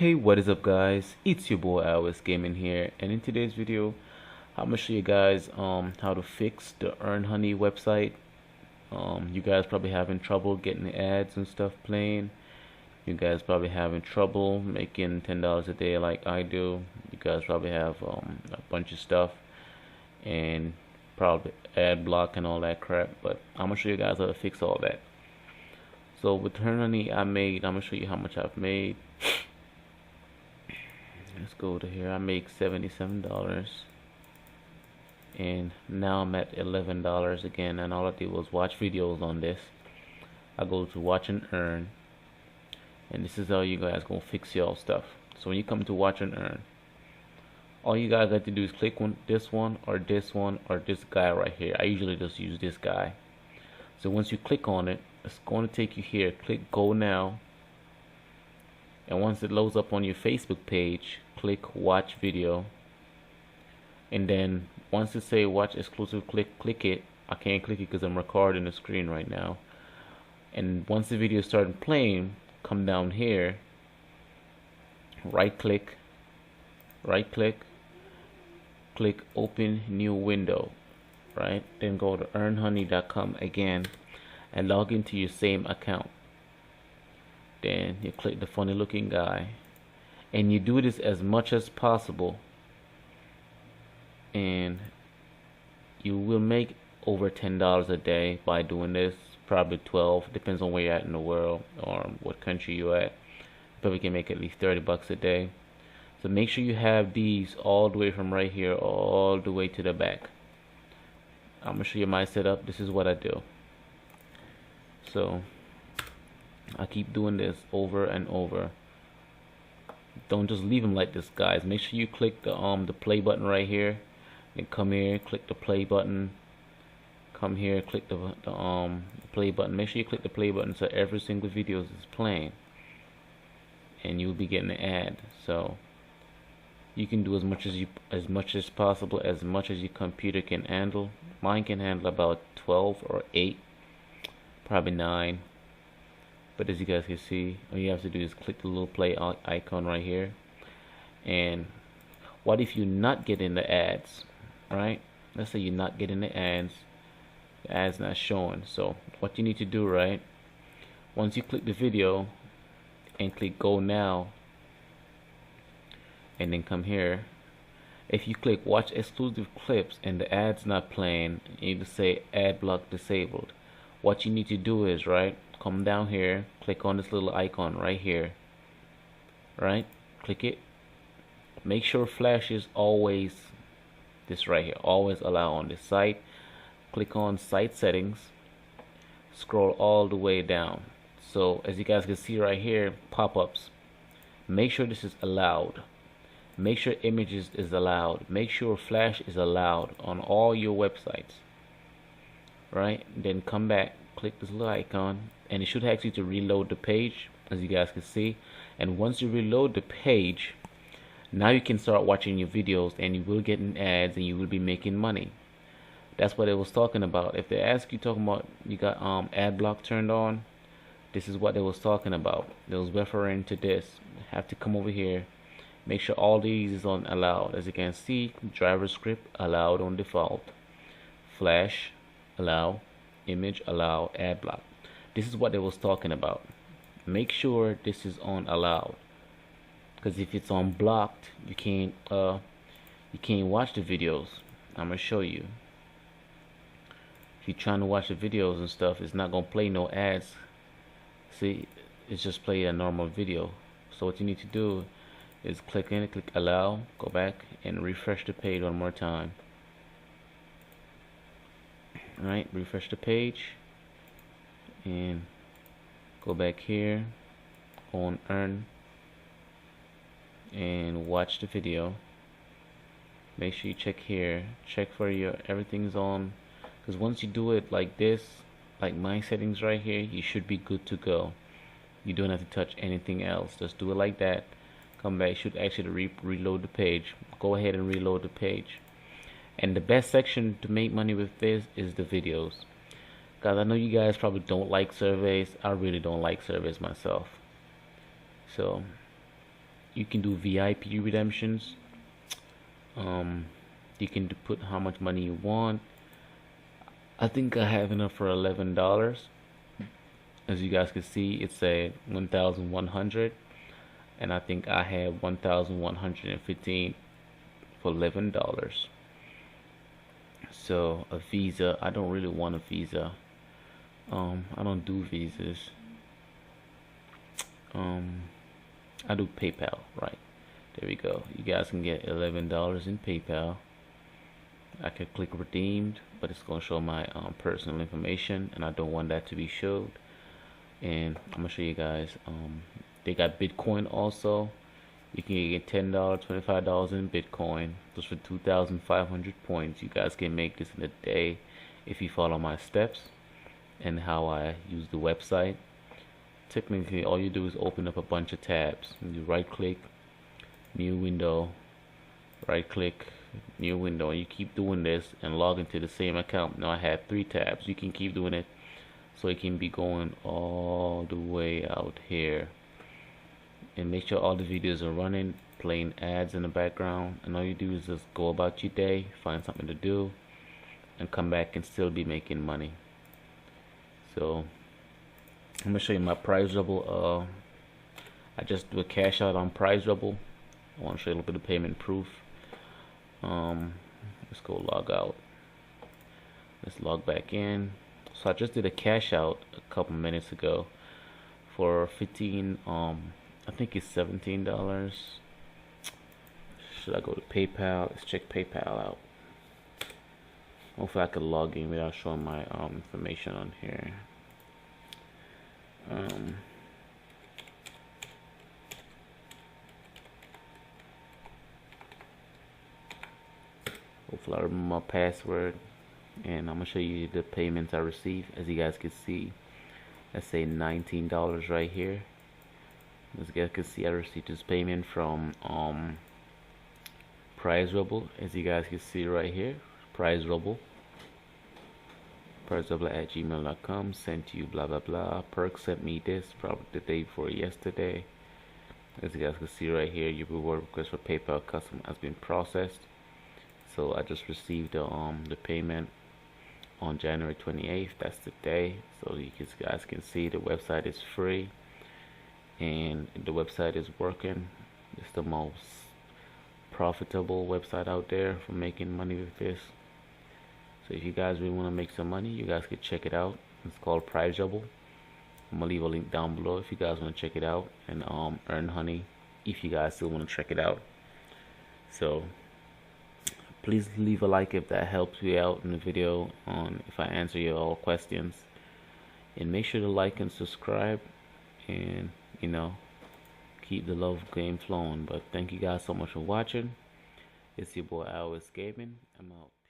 Hey, what is up guys, it's your boy iOS Gaming here, and in today's video I'm gonna show you guys how to fix the Earn Honey website. You guys probably having trouble getting the ads and stuff playing. You guys probably having trouble making $10 a day like I do. You guys probably have a bunch of stuff and probably ad block and all that crap, but I'm gonna show you guys how to fix all that. So with Earn Honey I'm gonna show you how much I've made. Let's go to here. I make $77 and now I'm at $11 again, and all I did was watch videos on this. I go to watch and earn, and this is how you guys gonna fix y'all stuff. So when you come to watch and earn, all you guys have to do is click on this one or this one or this guy right here. I usually just use this guy. So once you click on it, it's going to take you here. Click go now, and once it loads up on your Facebook page, click watch video, and then once it say watch exclusive, click it. I can't click it because I'm recording the screen right now. And once the video started playing, come down here, right click, click open new window, right? Then go to earnhoney.com again and log into your same account. Then you click the funny looking guy, and you do this as much as possible, and you will make over $10 a day by doing this. Probably 12, depends on where you're at in the world or what country you're at. Probably can make at least 30 bucks a day. So make sure you have these all the way from right here all the way to the back. I'm gonna show you my setup. This is what I do. So I keep doing this over and over. Don't just leave them like this, guys. Make sure you click the play button right here, and come here, click the play button. Come here, click the play button. Make sure you click the play button so every single video is playing, and you'll be getting an ad. So you can do as much as possible, as much as your computer can handle. Mine can handle about 12 or 8, probably 9. But as you guys can see, all you have to do is click the little play icon right here. And what if you're not getting the ads, right? Let's say you're not getting the ads not showing. So what you need to do, right, once you click the video and click go now, and then come here, if you click watch exclusive clips and the ads not playing, you just say ad block disabled. What you need to do is, right, come down here, click on this little icon right here, right, click it. Make sure flash is always this right here, always allow on this site. Click on site settings, scroll all the way down. So as you guys can see right here, pop-ups, make sure this is allowed. Make sure images is allowed. Make sure flash is allowed on all your websites, right? Then come back, click this little icon, and it should ask you to reload the page, as you guys can see. And once you reload the page, now you can start watching your videos, and you will get in ads, and you will be making money. That's what it was talking about. If they ask you talking about you got ad block turned on, this is what they was talking about. They was referring to this. Have to come over here, make sure all these is on allowed. As you can see, JavaScript allowed on default, flash allow, image allow, ad block. This is what they was talking about. Make sure this is on allowed, because if it's on blocked, you can't watch the videos. I'm gonna show you. If you're trying to watch the videos and stuff, it's not gonna play no ads. See, it's just play a normal video. So what you need to do is click in, click allow, go back and refresh the page one more time. Alright, refresh the page and go back here on earn and watch the video. Make sure you check here, check for your everything's on, because once you do it like this, like my settings right here, you should be good to go. You don't have to touch anything else. Just do it like that. Come back, should actually reload the page. Go ahead and reload the page. And the best section to make money with this is the videos. Guys, I know you guys probably don't like surveys. I really don't like surveys myself. So You can do VIP redemptions. You can put how much money you want. I think I have enough for $11. As you guys can see, it's a 1,100, and I think I have 1,115 for $11. So a Visa, I don't really want a Visa. I don't do visas. I do PayPal, right? There we go. You guys can get $11 in PayPal. I could click redeemed, but it's gonna show my personal information, and I don't want that to be showed. And I'm gonna show you guys. They got Bitcoin also. You can get $10, $25 in Bitcoin, just for 2,500 points. You guys can make this in a day if you follow my steps and how I use the website. Technically, all you do is open up a bunch of tabs. You right click, new window, right click, new window, and you keep doing this and log into the same account. Now I have 3 tabs. You can keep doing it so it can be going all the way out here. And make sure all the videos are running, playing ads in the background, and all you do is just go about your day, find something to do, and come back and still be making money. So I'm gonna show you my price rebel. I just do a cash out on price rebel. I want to show you a little bit of payment proof. Let's go log out. Let's log back in. So I just did a cash out a couple minutes ago for 15. I think it's $17. Should I go to PayPal? Let's check PayPal out. Hopefully I can log in without showing my information on here. Hopefully I remember my password, and I'm gonna show you the payments I received. As you guys can see, let's say $19 right here. As you guys can see, I received this payment from Prize Rebel. As you guys can see right here, Prize Rebel at gmail.com, sent to you blah blah blah. Perk sent me this probably the day before yesterday. As you guys can see right here, your reward request for PayPal custom has been processed. So I just received the payment on January 28th. That's the day. So you guys can see the website is free and the website is working. It's the most profitable website out there for making money with this. So if you guys really want to make some money, you guys could check it out. It's called Prize Rebel. I'm gonna leave a link down below if you guys want to check it out and earn honey if you guys still want to check it out. So please leave a like if that helps you out in the video on if I answer your all questions, and make sure to like and subscribe, and keep the love game flowing. But thank you guys so much for watching. It's your boy Always Gaming. I'm out.